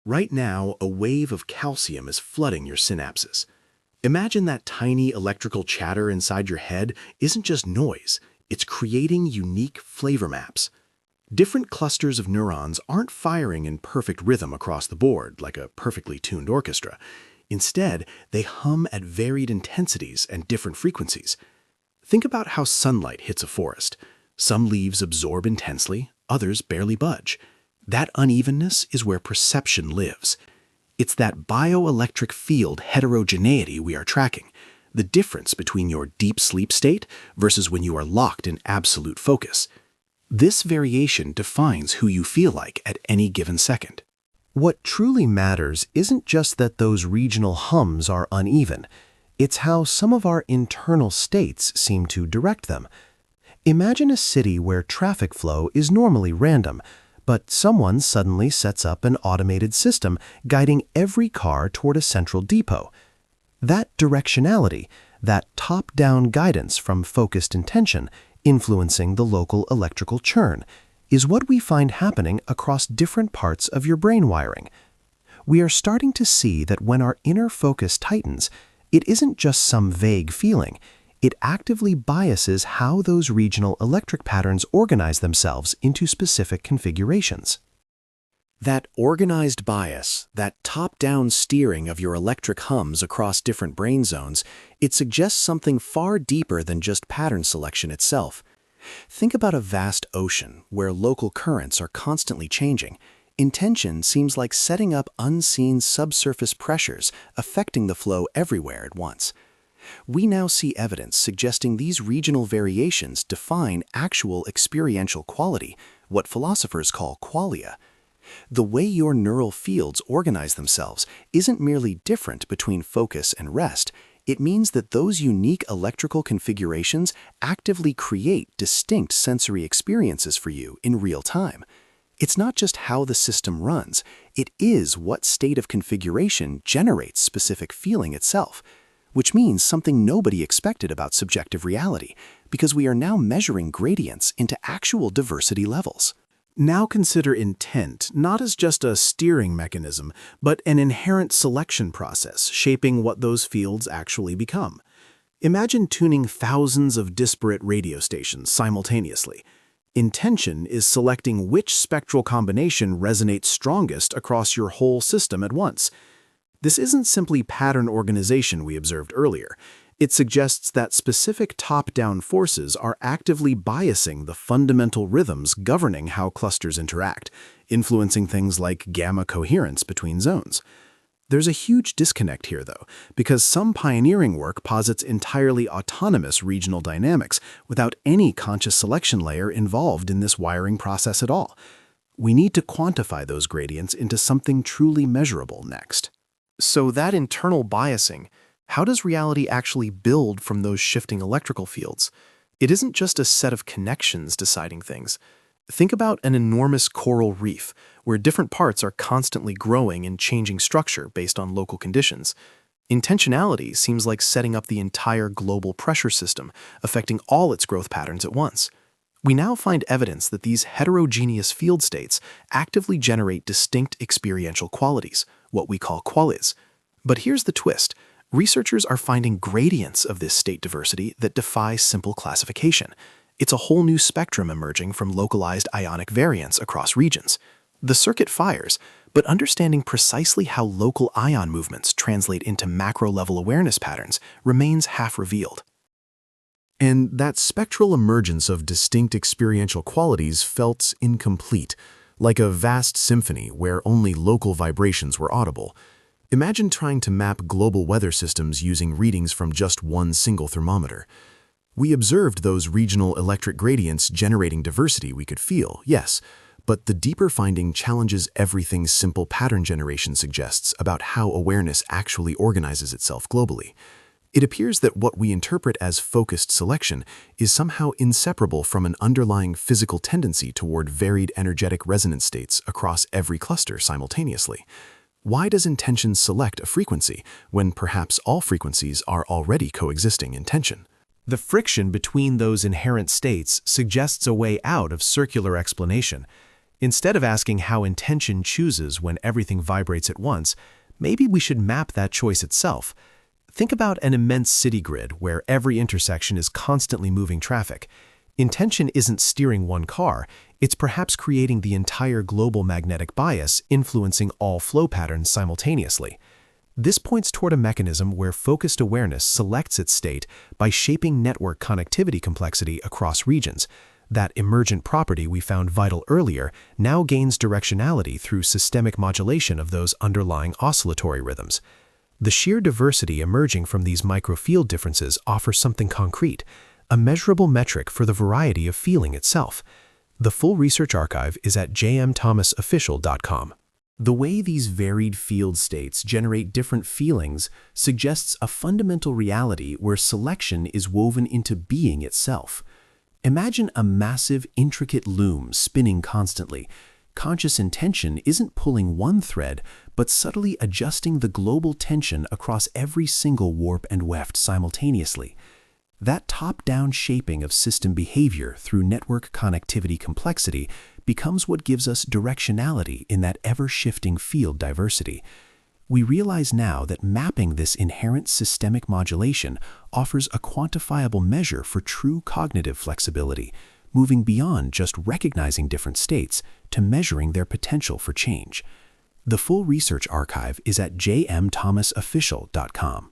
Right now, a wave of calcium is flooding your synapses. Imagine that tiny electrical chatter inside your head isn't just noise, it's creating unique flavor maps. Different clusters of neurons aren't firing in perfect rhythm across the board like a perfectly tuned orchestra. Instead, they hum at varied intensities and different frequencies. Think about how sunlight hits a forest. Some leaves absorb intensely, others barely budge. That unevenness is where perception lives. It's that bioelectric field heterogeneity we are tracking, the difference between your deep sleep state versus when you are locked in absolute focus. This variation defines who you feel like at any given second. What truly matters isn't just that those regional hums are uneven. It's how some of our internal states seem to direct them. Imagine a city where traffic flow is normally random, but someone suddenly sets up an automated system guiding every car toward a central depot. That directionality, that top-down guidance from focused intention, influencing the local electrical churn, is what we find happening across different parts of your brain wiring. We are starting to see that when our inner focus tightens, it isn't just some vague feeling. It actively biases how those regional electric patterns organize themselves into specific configurations. That organized bias, that top-down steering of your electric hums across different brain zones, it suggests something far deeper than just pattern selection itself. Think about a vast ocean where local currents are constantly changing. Intention seems like setting up unseen subsurface pressures affecting the flow everywhere at once. We now see evidence suggesting these regional variations define actual experiential quality, what philosophers call qualia. The way your neural fields organize themselves isn't merely different between focus and rest. It means that those unique electrical configurations actively create distinct sensory experiences for you in real time. It's not just how the system runs, it is what state of configuration generates specific feeling itself, which means something nobody expected about subjective reality, because we are now measuring gradients into actual diversity levels. Now consider intent not as just a steering mechanism, but an inherent selection process shaping what those fields actually become. Imagine tuning thousands of disparate radio stations simultaneously. Intention is selecting which spectral combination resonates strongest across your whole system at once. This isn't simply pattern organization we observed earlier. It suggests that specific top-down forces are actively biasing the fundamental rhythms governing how clusters interact, influencing things like gamma coherence between zones. There's a huge disconnect here, though, because some pioneering work posits entirely autonomous regional dynamics without any conscious selection layer involved in this wiring process at all. We need to quantify those gradients into something truly measurable next. So that internal biasing, how does reality actually build from those shifting electrical fields? It isn't just a set of connections deciding things. Think about an enormous coral reef, where different parts are constantly growing and changing structure based on local conditions. Intentionality seems like setting up the entire global pressure system, affecting all its growth patterns at once. We now find evidence that these heterogeneous field states actively generate distinct experiential qualities, what we call qualies. But here's the twist. Researchers are finding gradients of this state diversity that defy simple classification. It's a whole new spectrum emerging from localized ionic variants across regions. The circuit fires, but understanding precisely how local ion movements translate into macro-level awareness patterns remains half-revealed. And that spectral emergence of distinct experiential qualities felt incomplete, like a vast symphony where only local vibrations were audible. Imagine trying to map global weather systems using readings from just one single thermometer. We observed those regional electric gradients generating diversity we could feel, yes, but the deeper finding challenges everything simple pattern generation suggests about how awareness actually organizes itself globally. It appears that what we interpret as focused selection is somehow inseparable from an underlying physical tendency toward varied energetic resonance states across every cluster simultaneously. Why does intention select a frequency when perhaps all frequencies are already coexisting in tension? The friction between those inherent states suggests a way out of circular explanation. Instead of asking how intention chooses when everything vibrates at once, maybe we should map that choice itself. Think about an immense city grid where every intersection is constantly moving traffic. Intention isn't steering one car, it's perhaps creating the entire global magnetic bias influencing all flow patterns simultaneously. This points toward a mechanism where focused awareness selects its state by shaping network connectivity complexity across regions. That emergent property we found vital earlier now gains directionality through systemic modulation of those underlying oscillatory rhythms. The sheer diversity emerging from these microfield differences offers something concrete, a measurable metric for the variety of feeling itself. The full research archive is at jmthomasofficial.com. The way these varied field states generate different feelings suggests a fundamental reality where selection is woven into being itself. Imagine a massive, intricate loom spinning constantly. Conscious intention isn't pulling one thread, but subtly adjusting the global tension across every single warp and weft simultaneously. That top-down shaping of system behavior through network connectivity complexity becomes what gives us directionality in that ever-shifting field diversity. We realize now that mapping this inherent systemic modulation offers a quantifiable measure for true cognitive flexibility, moving beyond just recognizing different states to measuring their potential for change. The full research archive is at jmthomasofficial.com.